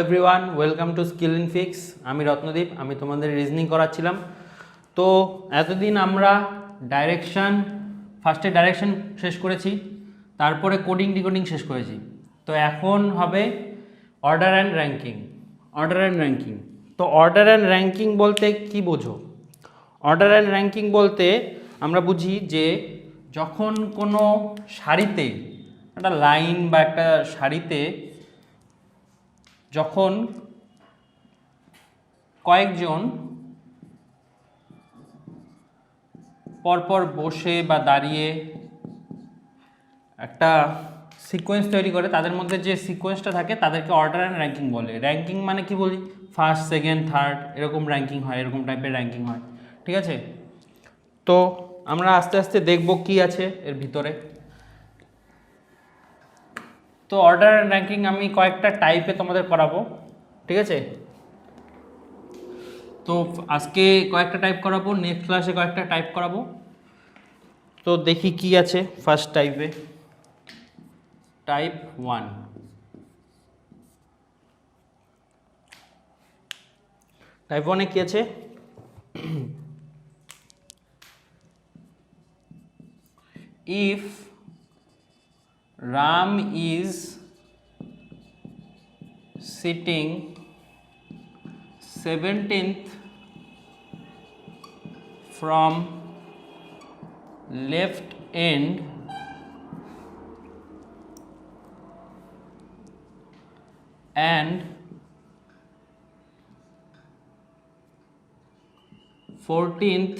Everyone, welcome to skill in fix. আমি রত্নদীপ, আমি তোমাদের রিজনিং করাচ্ছিলাম। তো এতদিন আমরা ফার্স্টে ডাইরেকশন শেষ করেছি, তারপরে কোডিং ডিকোডিং শেষ করেছি। তো এখন হবে অর্ডার অ্যান্ড র্যাঙ্কিং। তো অর্ডার অ্যান্ড র্যাঙ্কিং বলতে কি বোঝো? অর্ডার অ্যান্ড র্যাঙ্কিং বলতে আমরা বুঝি যে যখন কোনো সারিতে, একটা লাইন বা একটা সারিতে যখন কয়েকজন পরপর বসে বা দাঁড়িয়ে একটা সিকোয়েন্স তৈরি করে, তাদের মধ্যে যে সিকোয়েন্সটা থাকে তাদেরকে অর্ডার অ্যান্ড র্যাঙ্কিং বলে। র্যাঙ্কিং মানে কি বলি, ফার্স্ট, সেকেন্ড, থার্ড এরকম র্যাঙ্কিং হয়, এরকম টাইপের র্যাঙ্কিং হয়, ঠিক আছে? তো আমরা আস্তে আস্তে দেখব কি আছে এর ভিতরে। তো অর্ডার অ্যান্ড র্যাঙ্কিং আমি কয়েকটা টাইপে তোমাদের করাবো, ঠিক আছে? তো আজকে কয়েকটা টাইপ করাবো, নেক্সট ক্লাসে কয়েকটা টাইপ করাবো। তো দেখি কি আছে ফার্স্ট টাইপে। টাইপ 1, টাইপ 1 এ কি আছে? if Ram is sitting 17th from left end and 14th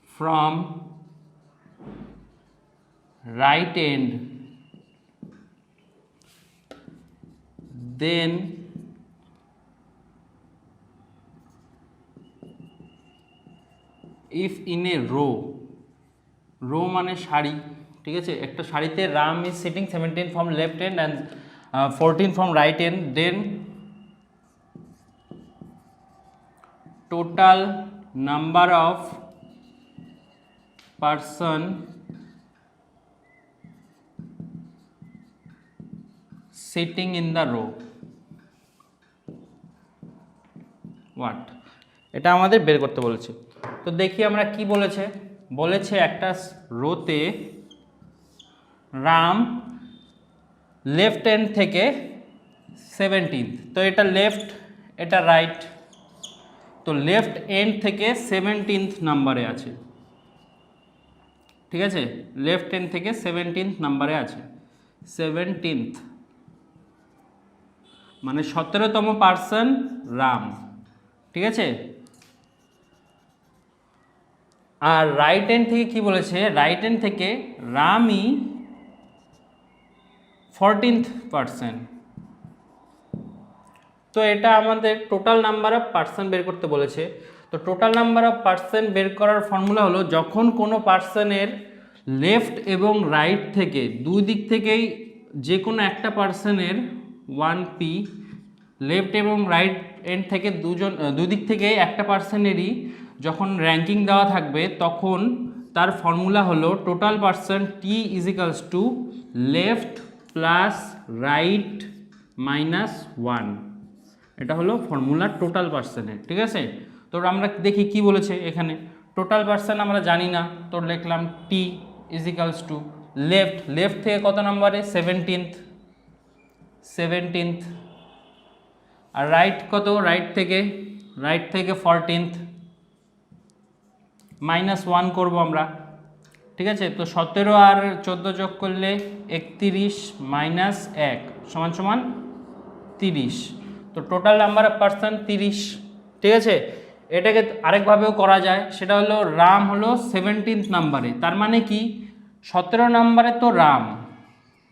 from right end, then if in a row মানে সারি, ঠিক আছে? একটা সারিতে Ram is sitting 17 from left end and 14 from right end, then total number of person sitting in the row what, এটা আমাদের বের করতে বলেছে। তো দেখি আমরা কি বলেছে একটা রোতে রাম লেফট এন্ড থেকে 17th, তো এটা লেফট, এটা রাইট। তো লেফট এন্ড থেকে 17th নাম্বারে আছে, ঠিক আছে? লেফট এন্ড থেকে 17th নাম্বারে আছে। 17th মানে 17তম পার্সন রাম, ঠিক আছে? আর রাইট এন্ড থেকে কি বলেছে? রাইট এন্ড থেকে রামই 14th পার্সন। তো এটা আমাদের টোটাল নাম্বার অফ পার্সন বের করতে বলেছে। তো টোটাল নাম্বার অফ পার্সন বের করার ফর্মুলা হলো, যখন কোনো পার্সনের লেফট এবং রাইট থেকে দুই দিক থেকেই যে কোনো একটা পার্সনের 1p, লেফট এবং রাইট এন্ড থেকে দুই দিক থেকে একটা পার্সনেরই যখন র্যাঙ্কিং দেওয়া থাকবে, তখন তার ফর্মুলা হলো total person t equals to left plus right minus 1। এটা হলো ফর্মুলা টোটাল পার্সনের, ঠিক আছে? তো আমরা দেখি কি বলেছে এখানে। টোটাল পার্সন আমরা জানি না, তো লিখলাম t ইজিক্যালস টু লেফট থেকে কত নম্বরে? 17th। আর রাইট কত? রাইট থেকে 14th, মাইনাস 1 করবো আমরা, ঠিক আছে? তো 17 আর 14 যোগ করলে 31 মাইনাস 1 সমান সমান 30। তো টোটাল নাম্বার অফ পার্সন 30, ঠিক আছে? এটাকে আরেকভাবেও করা যায়, সেটা হলো রাম হলো 17th নাম্বারে, তার মানে কি 17 নাম্বারে তো রাম,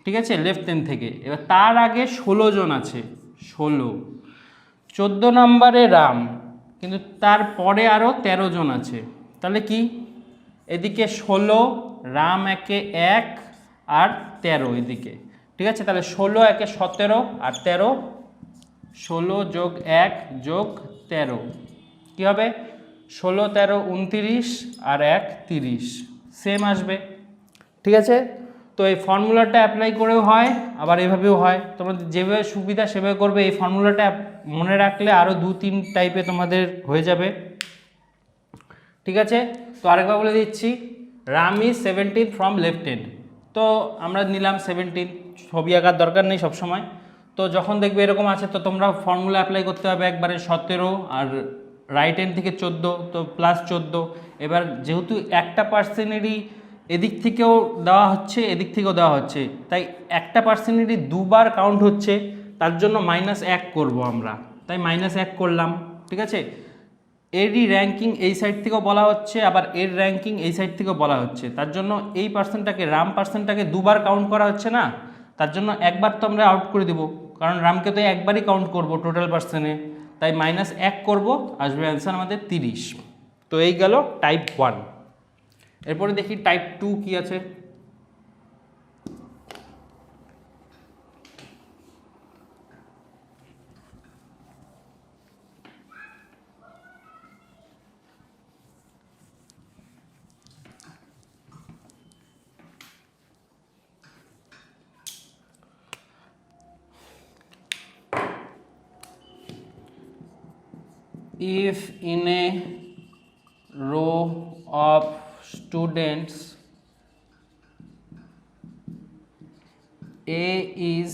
ঠিক আছে, লেফট হ্যান্ড থেকে। এবার তার আগে 16 জন আছে, 16। 14 নাম্বারে রাম, কিন্তু তারপরে আরও 13 জন আছে, তাহলে কি এদিকে 16, রাম একে 1 আর 13 এদিকে, ঠিক আছে? তাহলে 16 একে 17 আর 13, 16 যোগ 1 যোগ 13 কী হবে? 16, 13, 29 আর 1 30, সেম আসবে, ঠিক আছে? তো তো এই ফর্মুলাটা অ্যাপ্লাই করেও হয়, আবার এভাবেও হয়। তোমাদের যেভাবে সুবিধা সেভাবে করবে। এই ফর্মুলাটা মনে রাখলে আরও 2-3 টাইপে তোমাদের হয়ে যাবে, ঠিক আছে। তো আরেকবার বলে দিচ্ছি, Ram is 17 from left hand. তো আমরা নিলাম 17, ছবি আঁকার দরকার নেই সবসময়। তো যখন দেখবে এরকম আছে, তো তোমরা ফর্মুলা অ্যাপ্লাই করতে হবে একবারে 17 আর রাইট হ্যান্ড থেকে 14, তো প্লাস 14। এবার যেহেতু একটা পার্সেন্টেরই এদিক থেকেও দেওয়া হচ্ছে এদিক থেকেও দেওয়া হচ্ছে, তাই একটা পার্সেন্টেরই দুবার কাউন্ট হচ্ছে, তার জন্য -1 করব আমরা, তাই -1 করলাম, ঠিক আছে। এরই র্যাঙ্কিং এই সাইড থেকেও বলা হচ্ছে, আবার এর র্যাঙ্কিং এই সাইড থেকেও বলা হচ্ছে, তার জন্য এই পার্সেন্টটাকে রাম পার্সেন্টটাকে দুবার কাউন্ট করা হচ্ছে না, তার জন্য একবার তো আমরা আউট করে দেবো, কারণ রামকে তো একবারই কাউন্ট করব টোটাল পার্সেন্টে, তাই -1 করব, আসবে অ্যান্সার আমাদের 30। তো এই গেল টাইপ 1। এরপরে দেখি টাইপ 2 কি আছে। If in a row of students A is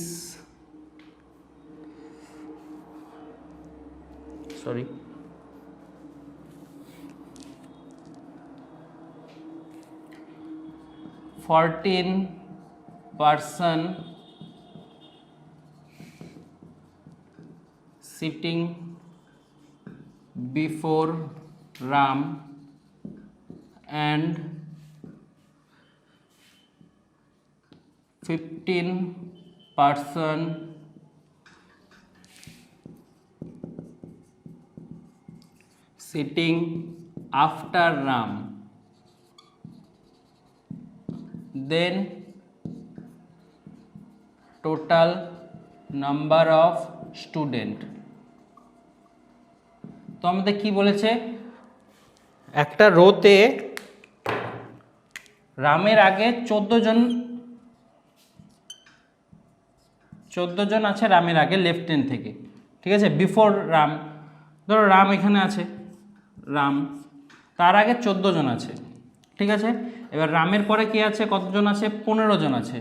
14% sitting before Ram and 15% sitting after Ram, then total number of student। তো আমাদের কি বলেছে, একটা রোতে রামের আগে 14 জন আছে, রামের আগে লেফট হ্যান্ড থেকে, ঠিক আছে, বিফোর রাম। ধরো রাম এখানে আছে, রাম তার আগে 14 জন আছে, ঠিক আছে। এবার রামের পরে কি আছে, কতজন আছে, 15 জন আছে।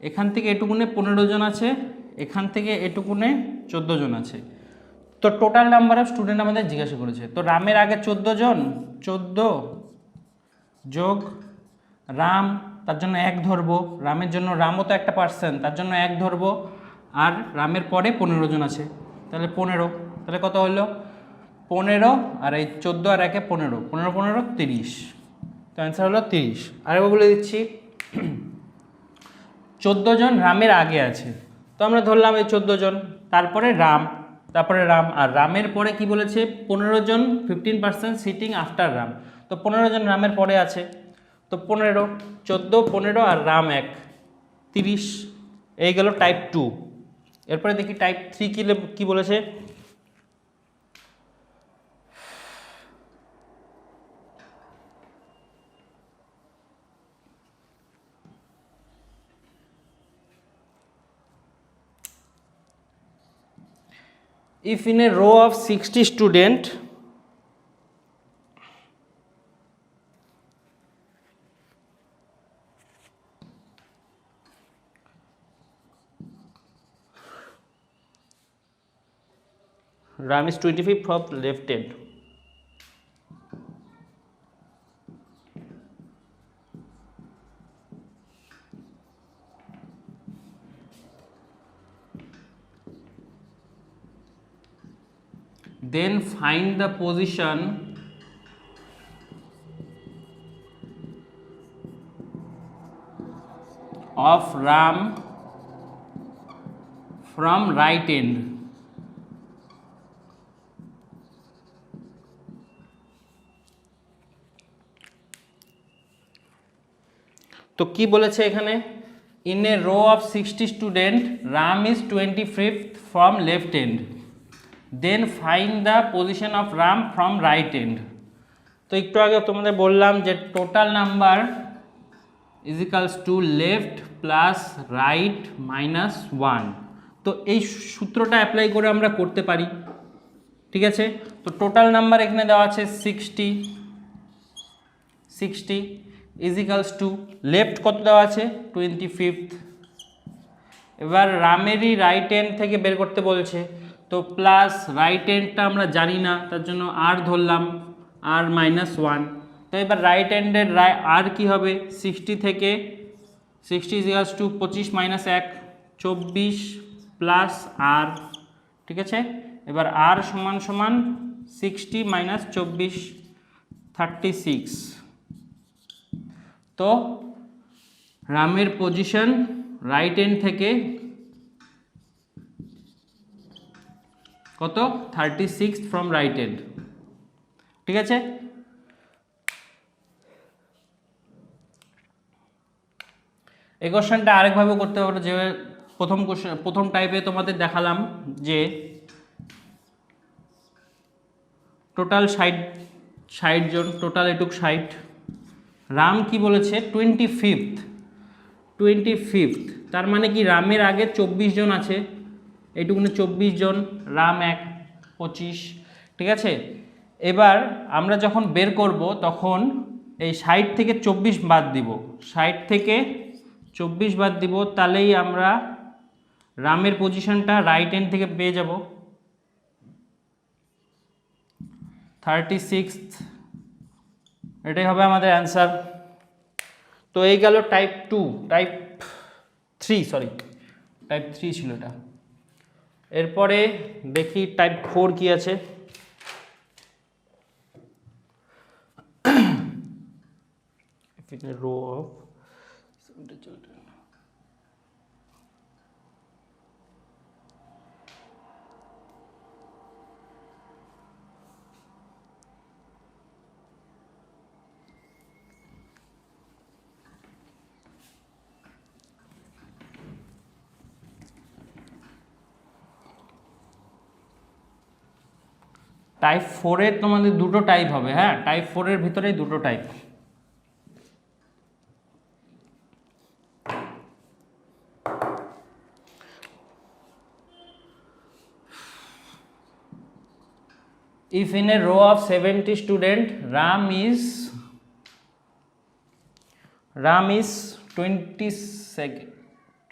এখান থেকে এটুকুনে 15 জন আছে, এখান থেকে এটুকুনে 14 জন আছে। তো টোটাল নাম্বার অফ স্টুডেন্ট আমাদের জিজ্ঞাসা করেছে। তো রামের আগে 14 জন, 14 যোগ রাম, তার জন্য 1 ধরবো, রামের জন্য, রামও তো একটা পার্সন, তার জন্য 1 ধরবো, আর রামের পরে 15 জন আছে, তাহলে 15, তাহলে কত হলো 15, আর এই 14 আর 1 15, 15 15 30। তো অ্যান্সার হলো 30। আরেকবার বলে দিচ্ছি, 14 জন রামের আগে আছে, তো আমরা ধরলাম এই 14 জন, তারপরে রাম, আর রামের পরে কি বলেছে, 15 জন, 15% সিটিং আফটার রাম। তো 15 জন রামের পরে আছে, তো 15, 14, 15 আর রাম 1, 30। এই গেল টাইপ 2। এরপরে দেখি টাইপ 3 কি বলেছে। If in a row of 60 student Ram is 25 from left hand, then find the position of Ram from right end। তো কি বলেছে এখানে, in a row of 60 student Ram is 25th from left end, then find the position of Ram from right end. তো একটু আগে তোমাদের বললাম যে total number is equals to left plus right minus 1। তো এই সূত্রটা অ্যাপ্লাই করে আমরা করতে পারি, ঠিক আছে। তো টোটাল নাম্বার এখানে দেওয়া আছে 60 ইজ ইকালস টু লেফট কত দেওয়া আছে 25। এবার রামেরই রাইট হ্যান্ড থেকে বের করতে বলছে, তো প্লাস রাইট হ্যান্ডটা আমরা জানি না, তার জন্য আর ধরলাম আর -1। তো এবার রাইট হ্যান্ডের আর কি হবে 60 থেকে 60 ইজ ইকালস টু 25 - 1 24 প্লাস আর, ঠিক আছে। এবার আর সমান সমান 60 - 24 36। তো রামের পজিশন রাইট হ্যান্ড থেকে কত 36 ফ্রম রাইট হ্যান্ড, ঠিক আছে। এই কোশ্চেনটা আরেকভাবে করতে পারো, যে প্রথম টাইপে তোমাদের দেখালাম যে টোটাল 60 জন, টোটাল এটুক 60। রাম কি বলেছে 25, তার মানে কি রামের আগে 24 জন আছে, এইটুকুনে 24 জন, রাম 1 25, ঠিক আছে। এবার আমরা যখন বের করব তখন এই 60 থেকে 24 বাদ দিব, 60 থেকে 24 বাদ দিব, তাহলেই আমরা রামের পজিশনটা রাইট হ্যান্ড থেকে পেয়ে যাব 36। এটাই হবে আমাদের অ্যান্সার। তো এই গেল টাইপ 3 ছিল এটা। এরপরে দেখি টাইপ 4 কি আছে। রো অফ টাইপ 4-এর তোমাদের দুটো টাইপ হবে, হ্যাঁ, টাইপ 4-এর ভিতরেই দুটো type. If in a row of 70 student, Ram is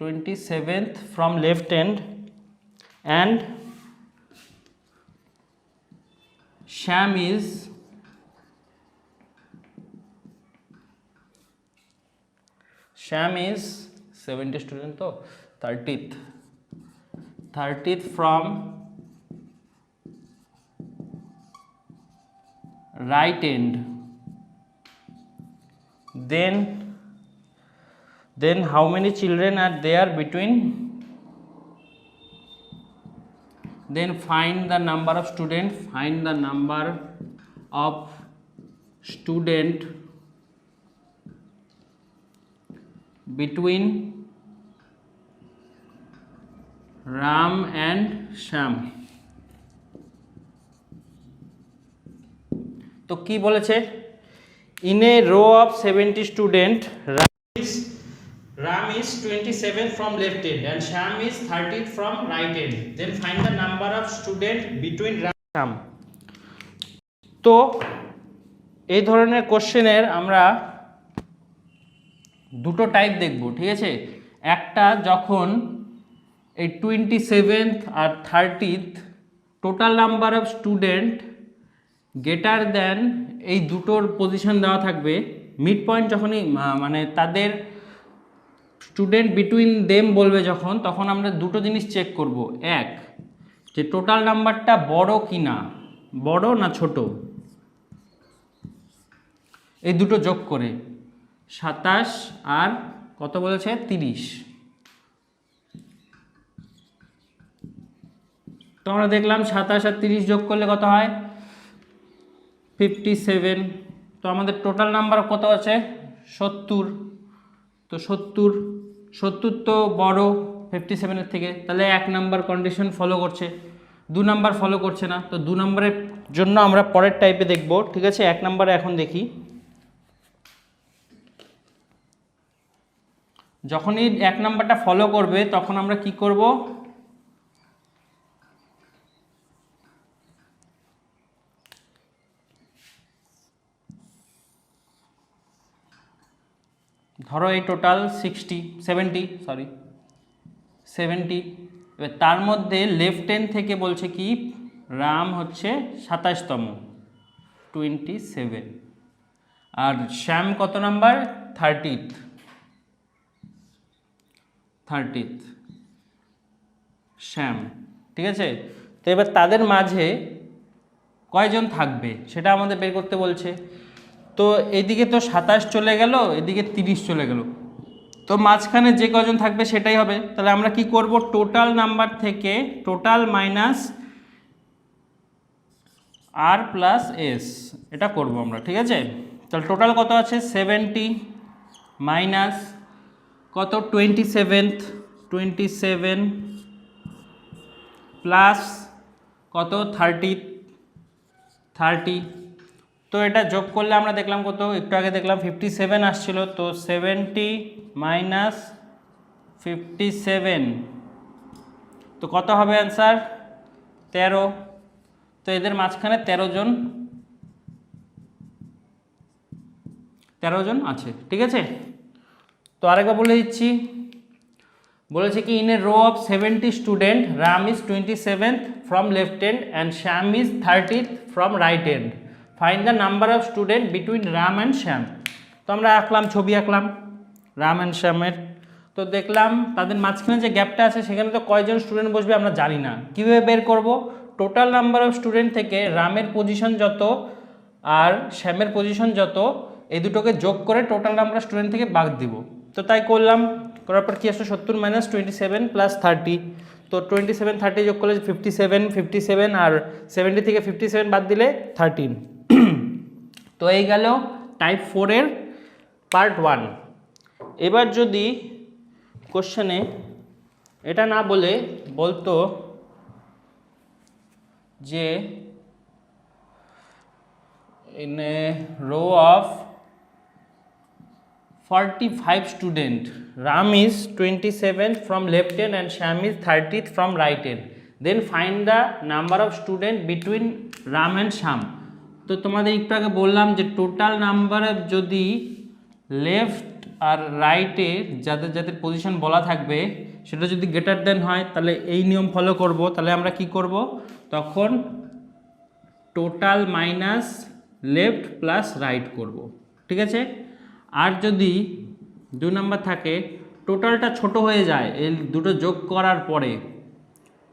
27th from left hand and Sham is 70 student, तो 30th from right end, then how many children are there between, then find the number of student between Ram and Sham। তো কি বলেছে, in a row of 70 student, Ram is 27th from left end and Sham is 30th from right end, then find the number of student between Ram and Sham। তো এই ধরনের কোশ্চেনের আমরা দুটো type দেখব, ঠিক আছে। একটা যখন এই 27th আর 30th total number of student greater than এই দুটোর পজিশন দেওয়া থাকবে, মিড পয়েন্ট যখনই মানে তাদের স্টুডেন্ট বিটুইন দেম বলবে যখন, তখন আমরা দুটো জিনিস চেক করব। এক, যে টোটাল নাম্বারটা বড় কি না, বড় না ছোট, এই দুটো যোগ করে 27 আর কত বলেছে 30। তো আমরা দেখলাম 27 আর 30 যোগ করলে কত হয় 57। তো আমাদের টোটাল নাম্বার কত আছে 70। তো 70 তো বড় 57-এর থেকে, তাহলে 1 নাম্বার কন্ডিশন ফলো করছে, 2 নাম্বার ফলো করছে না। তো 2 নাম্বারের জন্য আমরা পরের টাইপে দেখব, ঠিক আছে। 1 নাম্বারে এখন দেখি। যখনই 1 নাম্বারটা ফলো করবে তখন আমরা কি করব, ধরো এই টোটাল 70, এবার তার মধ্যে লেফট হ্যান্ড থেকে বলছে কি রাম হচ্ছে 27তম 27, আর শ্যাম কত নাম্বার 30th, শ্যাম। ঠিক আছে, তো এবার তাদের মাঝে কয়জন থাকবে সেটা আমাদের বের করতে বলছে। তো এদিকে তো 27 চলে গেল, এদিকে 30 চলে গেল, তো মাঝখানে যে কজন থাকবে সেটাই হবে। তাহলে আমরা কি করব, টোটাল নাম্বার থেকে টোটাল মাইনাস আর প্লাস এস, এটা করব আমরা। ঠিক আছে, তাহলে টোটাল কত আছে 70 মাইনাস কত 27 প্লাস কত 30, তো এটা যোগ করলে আমরা দেখলাম কত, একটু আগে দেখলাম 57 আসছিল, তো 70 মাইনাস 57, তো কত হবে অ্যান্সার 13। তো এদের মাঝখানে 13 জন আছে। ঠিক আছে, তো আরেকবার বলে দিচ্ছি, বলেছে কি in a row of 70 student Ram is 27th from left hand and Shyam is 30th from right hand, find the number of student between Ram and Shyam. তো আমরা ছবি আঁকলাম রাম অ্যান্ড শ্যামের, তো দেখলাম তাদের মাঝখানে যে গ্যাপটা আছে সেখানে তো কয়জন স্টুডেন্ট বসবে আমরা জানি না, কীভাবে বের করব, টোটাল নাম্বার অফ স্টুডেন্ট থেকে রামের পজিশন যত আর শ্যামের পজিশন যত এই দুটোকে যোগ করে টোটাল নাম্বার অফ স্টুডেন্ট থেকে বাদ দিব। তো তাই করলাম, করার পর কি আসলো 70 মাইনাস 27 প্লাস 30, তো 27 30 যোগ করলে 57 আর 70 থেকে 57 বাদ দিলে 13। তো এই গেল টাইপ 4 এর পার্ট 1। এবার যদি কোশ্চেনে এটা না বলে বলতো যে in a row of 45 student Ram is 27th from left hand and Sham is 30th from right hand, then find the number of student between Ram and Sham। তো তোমাদের একটু আগে বললাম যে টোটাল নাম্বার যদি লেফট আর রাইটে যাদের position বলা থাকবে সেটা যদি গ্রেটার দেন হয় তাহলে এই নিয়ম ফলো করব। তাহলে আমরা কি করব, তখন total minus left plus right করব। ঠিক আছে, আর যদি 2 নাম্বার থাকে টোটালটা ছোট হয়ে যায় এই দুটো যোগ করার পরে,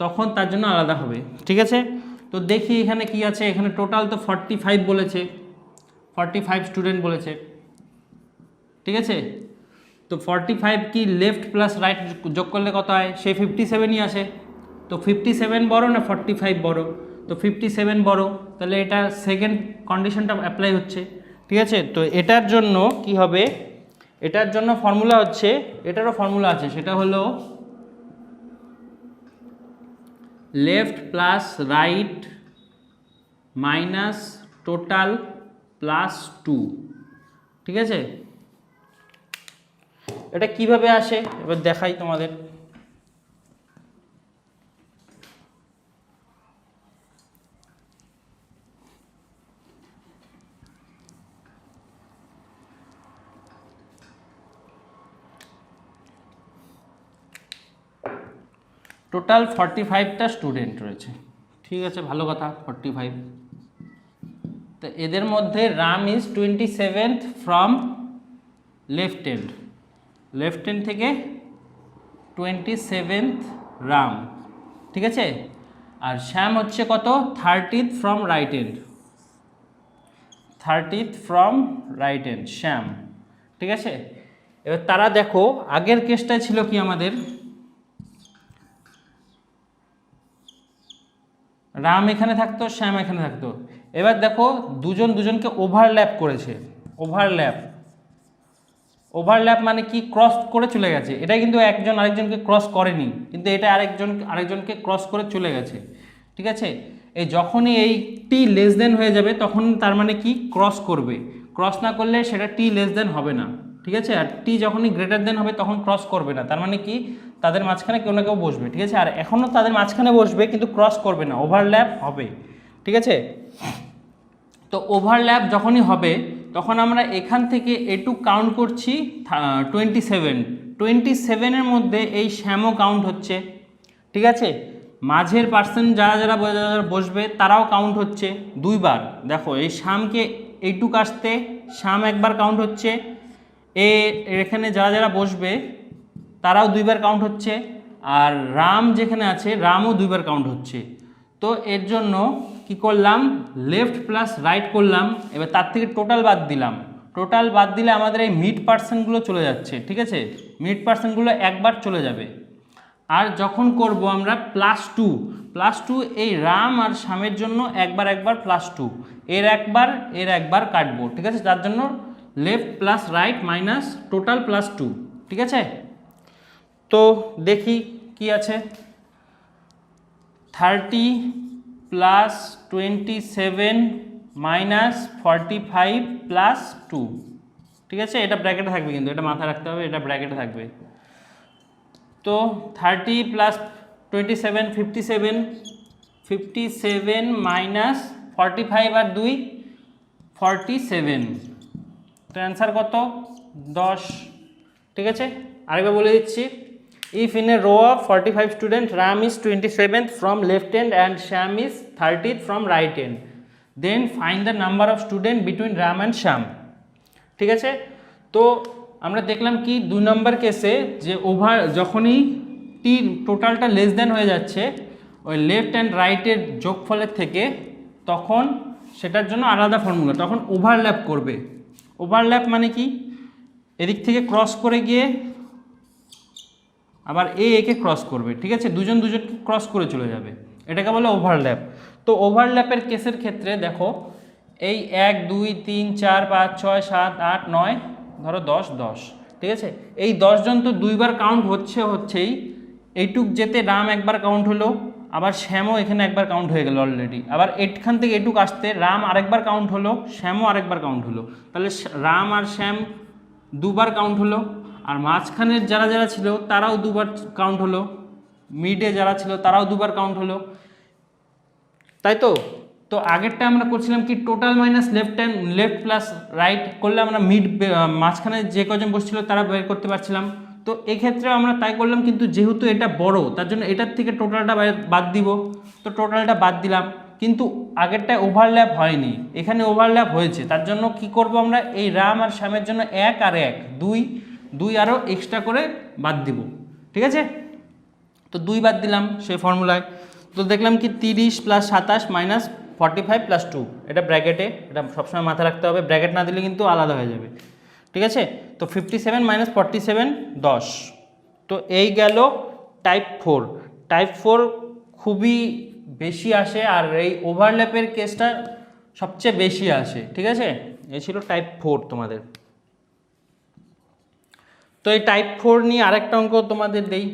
তখন তার জন্য আলাদা হবে। ঠিক আছে, তো দেখি এখানে কি আছে, এখানে টোটাল তো 45 বলেছে, 45 স্টুডেন্ট বলেছে। ঠিক আছে, তো 45 কি লেফট প্লাস রাইট যোগ করলে কত হয়, সেই 57ই আসে। তো 57 বড় না 45 বড়, তো 57 বড়, তাহলে এটা সেকেন্ড কন্ডিশনটা অ্যাপ্লাই হচ্ছে। ঠিক আছে, তো এটার জন্য কি হবে, এটার জন্য ফর্মুলা হচ্ছে, এটারও ফর্মুলা আছে, সেটা হলো left plus right minus total plus 2। ঠিক আছে, এটা কিভাবে আসে এবার দেখাই তোমাদের। টোটাল 45টা স্টুডেন্ট রয়েছে। ঠিক আছে, ভালো কথা 45। তো এদের মধ্যে Ram is 27th from left hand থেকে 27th রাম। ঠিক আছে, আর শ্যাম হচ্ছে কত 30th ফ্রম রাইট হ্যান্ড শ্যাম। ঠিক আছে, এবার তারা দেখো আগের কেসটায় ছিল কি আমাদের রাম এখানে থাকতো শ্যাম এখানে থাকতো, এবার দেখো দুজনকে ওভারল্যাপ করেছে। ওভারল্যাপ মানে কি, ক্রস করে চলে গেছে। এটা কিন্তু একজন আরেকজনকে ক্রস করেনি, কিন্তু এটা আরেকজনকে ক্রস করে চলে গেছে। ঠিক আছে, এই যখনই এই টি লেস দেন হয়ে যাবে তখন তার মানে কি ক্রস করবে, ক্রস না করলে সেটা টি লেস দেন হবে না। ঠিক আছে। আর টি যখনই গ্রেটার দেন হবে তখন ক্রস করবে না, তার মানে কি তাদের মাঝখানে কেউ না কেউ বসবে, ঠিক আছে। আর এখনও তাদের মাঝখানে বসবে কিন্তু ক্রস করবে না, ওভারল্যাপ হবে, ঠিক আছে। তো ওভারল্যাপ যখনই হবে তখন আমরা এখান থেকে এটু কাউন্ট করছি 27 মধ্যে এই শ্যামও কাউন্ট হচ্ছে, ঠিক আছে। মাঝের পার্সন যারা যারা বসবে তারাও কাউন্ট হচ্ছে দুইবার। দেখো এই শ্যামকে এইটুক আসতে শ্যাম একবার কাউন্ট হচ্ছে, এখানে যারা যারা বসবে তারাও দুইবার কাউন্ট হচ্ছে, আর রাম যেখানে আছে রামও দুইবার কাউন্ট হচ্ছে। তো এর জন্য কি করলাম, লেফট প্লাস রাইট করলাম, এবার তার থেকে টোটাল বাদ দিলাম। টোটাল বাদ দিলে আমাদের এই মিড পার্সনগুলো চলে যাচ্ছে, ঠিক আছে। মিড পার্সনগুলো একবার চলে যাবে। আর যখন করব আমরা +2 এই রাম আর শ্যামের জন্য একবার +2, এর একবার কাটবো, ঠিক আছে। তার জন্য left plus right minus total +2, ঠিক আছে। তো দেখি কি আছে, 30 + 27 - 45 + 2, ঠিক আছে। এটা ব্র্যাকেটে থাকবে, কিন্তু এটা মাথায় রাখতে হবে, এটা ব্র্যাকেটে থাকবে। তো 30 + 27 57, 57 - 45 আর 2 47। তো অ্যান্সার কত, 10, ঠিক আছে। আরেকবার বলে দিচ্ছি, if in a row of 45 students Ram is 27th from left end and Sham is 30th from right end, then find the number of students between Ram and Sham, ঠিক আছে। তো আমরা দেখলাম কি 2 নম্বর কেসে যে যখনই টি টোটালটা লেস দেন হয়ে যাচ্ছে ওই লেফট অ্যান্ড রাইটের যোগফলের থেকে, তখন সেটার জন্য আলাদা ফর্মুলা, তখন ওভারল্যাপ করবে। ওভারল্যাপ মানে কি, এদিক থেকে ক্রস করে গিয়ে আবার একে ক্রস করবে, ঠিক আছে। দুজনকে ক্রস করে চলে যাবে, এটাকে বলে ওভারল্যাপ। তো ওভারল্যাপের কেসের ক্ষেত্রে দেখো এই 1 2 3 4 5 6 7 8 9 ধরো 10, ঠিক আছে। এই 10 জন তো দুইবার কাউন্ট হচ্ছেই। এইটুক যেতে রাম একবার কাউন্ট হলো, আবার শ্যামও এখানে একবার কাউন্ট হয়ে গেল অলরেডি। আবার এখান থেকে এটুক আসতে রাম আরেকবার কাউন্ট হলো, শ্যামও আরেকবার কাউন্ট হলো, তাহলে রাম আর শ্যাম দুবার কাউন্ট হলো। আর মাঝখানের যারা যারা ছিল তারাও দুবার কাউন্ট হলো, মিডে যারা ছিল তারাও দুবার কাউন্ট হলো, তাই তো। তো আগেরটা আমরা করছিলাম কি total minus left plus right করলে আমরা মিড মাঝখানে যে কজন বসছিল তারা বের করতে পারছিলাম। তো এক্ষেত্রে আমরা তাই করলাম, কিন্তু যেহেতু এটা বড় তার জন্য এটার থেকে টোটালটা বাদ দিব। তো টোটালটা বাদ দিলাম, কিন্তু আগেরটায় ওভারল্যাপ হয়নি, এখানে ওভারল্যাপ হয়েছে। তার জন্য কি করব আমরা, এই রাম আর শ্যামের জন্য 1 আর 1 2 আরও এক্সট্রা করে বাদ দিব, ঠিক আছে। তো 2 বাদ দিলাম সেই ফর্মুলায়। তো দেখলাম কি 30 + 27 - 45 + 2, এটা ব্র্যাকেটে, এটা সবসময় মাথায় রাখতে হবে, ব্র্যাকেট না দিলে কিন্তু আলাদা হয়ে যাবে, ঠিক আছে। তো 57 - 47 10। তো এই গেল টাইপ 4। টাইপ 4 খুবই বেশি আসে, আর এই ওভারল্যাপের কেসটা সবচেয়ে বেশি আসে, ঠিক আছে। এই ছিল টাইপ 4 তোমাদের। তো এই টাইপ 4 নিয়ে আরেকটা অঙ্ক তোমাদের দেই।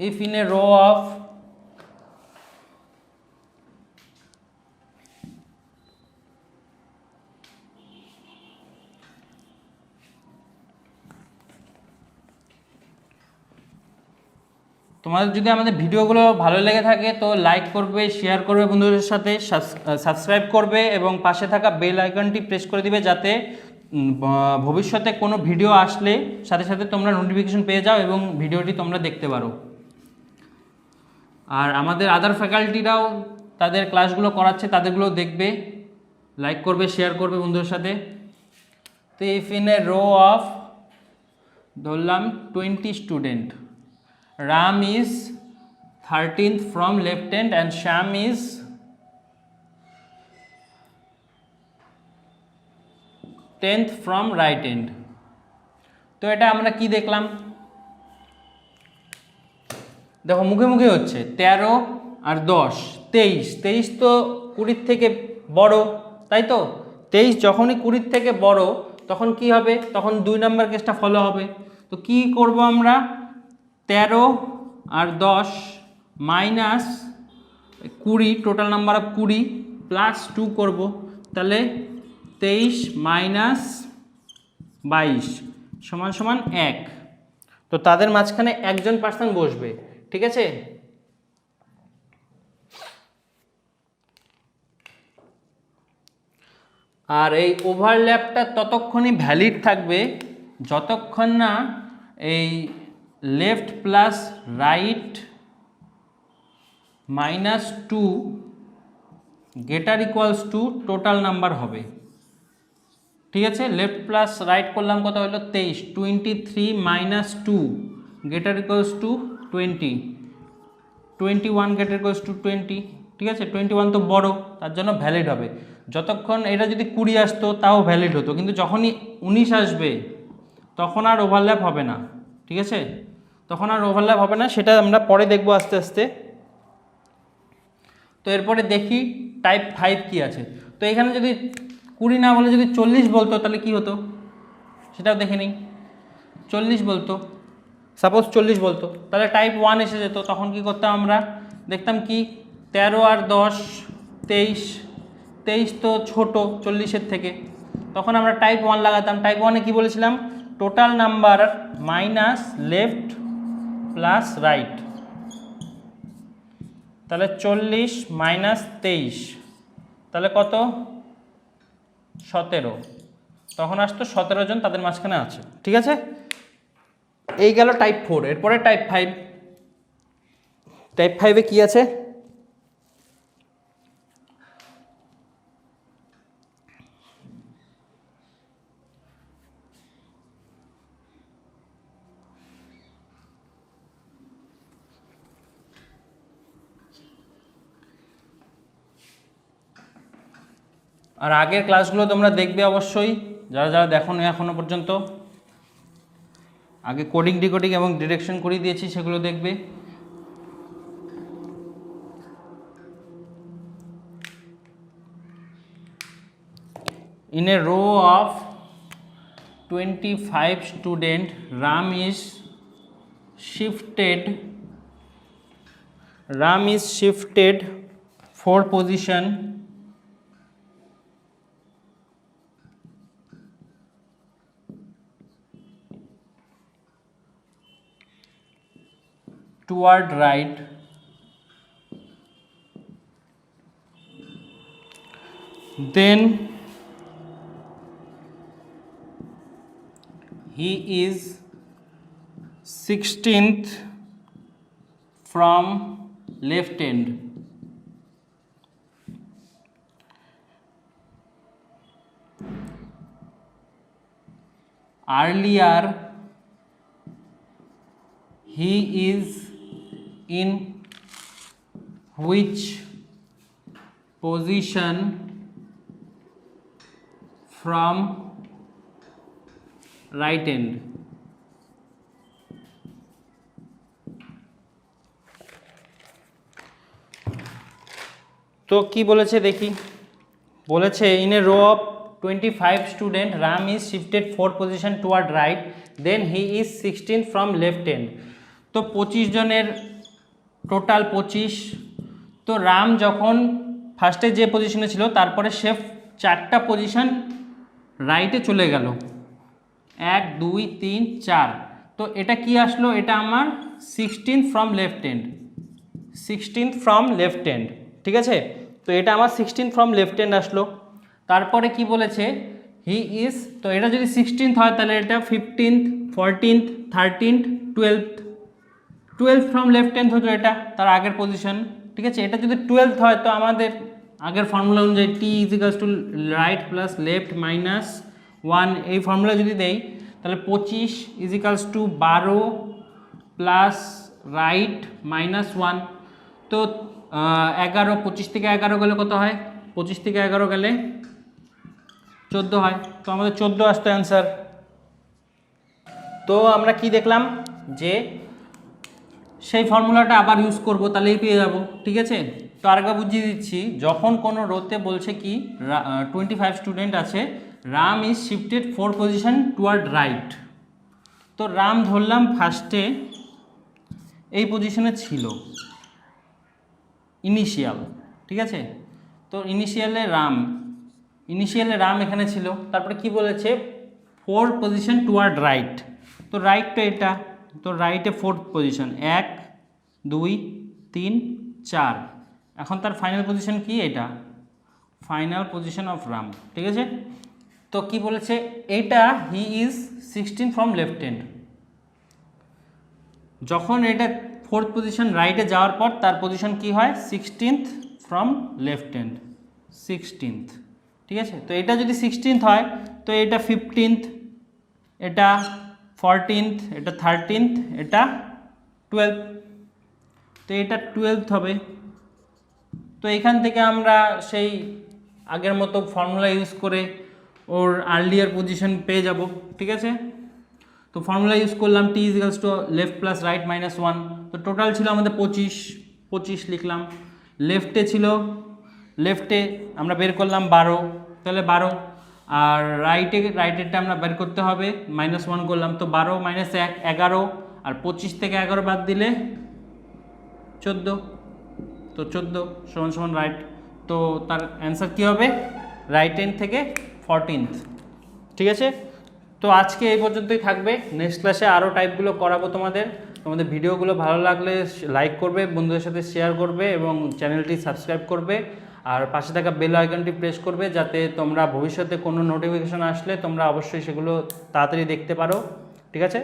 If in a row of তোমাদের যদি আমাদের ভিডিওগুলো ভালো লেগে থাকে তো লাইক করবে, শেয়ার করবে বন্ধুদের সাথে, সাবস্ক্রাইব করবে এবং পাশে থাকা বেল আইকনটি প্রেস করে দিবে, যাতে ভবিষ্যতে কোনো ভিডিও আসলে সাথে সাথে তোমরা নোটিফিকেশন পেয়ে যাও এবং ভিডিওটি তোমরা দেখতে পারো। আর আমাদের আদার ফ্যাকাল্টিরাও তাদের ক্লাসগুলো করাচ্ছে, তাদেরগুলো দেখবে, লাইক করবে, শেয়ার করবে বন্ধুদের সাথে। তো if in a row of ধরলাম 20 student, Ram is 13th from left end and Sham is 10th from right end. তো এটা আমরা কি দেখলাম, দেখো মুখে মুখে হচ্ছে 13 আর 10 23 তো 20 থেকে বড়, তাই তো। 23 যখনই 20 থেকে বড় তখন কি হবে, তখন 2 নম্বর কেসটা ফলো হবে। তো কি করব আমরা, 13 আর 10 মাইনাস 20, টোটাল নাম্বার অফ 20 +2 করব, তাহলে 23 - 22 সমান সমান 1। তো তাদের মাঝখানে একজন পার্সন বসবে, ঠিক আছে। আর এই ওভারল্যাপটা ততক্ষণই ভ্যালিড থাকবে যতক্ষণ না এই left plus right -2 greater equals to total number হবে, ঠিক আছে। লেফট প্লাস রাইট করলাম, কত হলো 23, 23 - 2 greater equals to 20, 21 greater equals to 20, ঠিক আছে। 21 তো বড়, তার জন্য ভ্যালিড হবে। যতক্ষণ এটা যদি 20 আসতো তাও ভ্যালিড হতো, কিন্তু যখনই 19 আসবে তখন আর ওভারল্যাপ হবে না, ঠিক আছে। তখন আর ওভারল্যাপ হবে না, সেটা আমরা পরে দেখবো আস্তে আস্তে। তো এরপরে দেখি টাইপ 5 কি আছে। তো এখানে যদি 20 না বলে যদি 40 বলতো তাহলে কি হতো সেটাও দেখে নিই। 40 বলতো, সাপোজ 40 বলতো, তাহলে টাইপ 1 এসে যেত। তখন কি করতাম আমরা, দেখতাম কি 13 আর 10 23, 23 তো ছোট 40-এর থেকে, তখন আমরা টাইপ 1 লাগাতাম। টাইপ 1-এ কী বলেছিলাম, total number minus left plus right, তাহলে 40 - 23 তাহলে কত, 17। তখন আসতো 17 জন তাদের মাঝখানে আছে, ঠিক আছে। এই গেল টাইপ 4। এরপরে টাইপ 5। টাইপ 5-এ কি আছে, আর আগের ক্লাসগুলো তোমরা দেখবে অবশ্যই, যারা যারা দেখোনি এখনো পর্যন্ত। আগে কোডিং ডিকোডিং এবং ডিরেকশন করিয়ে দিয়েছি, সেগুলো দেখবে। In a row of 25 students, Ram is shifted 4 position toward right. Then he is 16th from left end. Earlier he is in which position from right end? তো কি বলেছে দেখি, বলেছে in a row of 25 student, Ram is shifted 4 position toward right, then he is 16 from left end. তো 25 জনের total 25। তো রাম যখন ফার্স্টে যে পজিশনে ছিল তারপরে সে 4টা পজিশন রাইটে চলে গেল, 1 2 3 4। তো এটা কি আসলো, এটা আমার 16th from left end, 16th from left end, ঠিক আছে। তো এটা আমার 16th from left end আসলো। তারপরে কি বলেছে, হি ইজ, তো এটা যদি 16th হয় তাহলে এটা 15th 14th 13th 12th from left end হতো, এটা তার আগের পজিশন, ঠিক আছে। এটা যদি 12th হয় তো আমাদের আগের ফর্মুলা অনুযায়ী T is equals to right plus left -1, এই ফর্মুলা যদি দেই তাহলে 25 is equals to 12 plus right -1। তো 11, 25 থেকে 11 গেলে কত হয়, 25 থেকে 11 গেলে 14 হয়। তো আমাদের 14 আসতো অ্যান্সার। তো আমরা কি দেখলাম যে সেই ফর্মুলাটা আবার ইউজ করব, তাহলেই পেয়ে যাব, ঠিক আছে। তো আরেকবার বুঝিয়ে দিচ্ছি, যখন কোনো রোতে বলছে কি 25 স্টুডেন্ট আছে, Ram is shifted 4 position toward right. তো রাম ধরলাম ফার্স্টে এই পজিশনে ছিল ইনিশিয়াল, ঠিক আছে। তো ইনিশিয়ালে রাম এখানে ছিল। তারপরে কি বলেছে, 4 পজিশন টুয়ার্ড রাইট, তো রাইট তো এটা, তো রাইটে 4th পজিশন 1 2 3 4, এখন তার ফাইনাল পজিশন কি, এটা ফাইনাল পজিশন অফ রাম, ঠিক আছে। তো কি বলেছে, এটা he is 16 from left hand, যখন এটা 4th পজিশন রাইটে যাওয়ার পর তার পজিশন কি হয় 16th from left hand, 16th, ঠিক আছে। তো এটা যদি 16th হয় তো এটা 15th, এটা 14th, এটা 13th, এটা 12th, তো এটা 12th হবে। তো এখান থেকে আমরা সেই আগের মতো ফর্মুলা ইউজ করে ওর আর্লিয়ার পজিশন পেয়ে যাব, ঠিক আছে। তো ফর্মুলা ইউজ করলাম T is equals to left plus right minus 1, তো টোটাল ছিল আমাদের 25 লিখলাম। লেফটে আমরা বের করলাম 12, তাহলে 12, আর রাইটেরটা আমরা বের করতে হবে -1 করলাম, তো 12 - 1 11, আর 25 থেকে 11 বাদ দিলে 14, তো 14 সমান সমান রাইট, তো তার অ্যান্সার কী হবে রাইট হ্যান্ড থেকে 14th, ঠিক আছে। তো আজকে এই পর্যন্তই থাকবে, নেক্সট ক্লাসে আরও টাইপগুলো করাবো তোমাদের ভিডিওগুলো ভালো লাগলে লাইক করবে, বন্ধুদের সাথে শেয়ার করবে এবং চ্যানেলটি সাবস্ক্রাইব করবে, আর পাশে থাকা বেল আইকনটি প্রেস করবে যাতে তোমরা ভবিষ্যতে কোনো নোটিফিকেশন আসলে তোমরা অবশ্যই সেগুলো তাড়াতাড়ি দেখতে পারো, ঠিক আছে।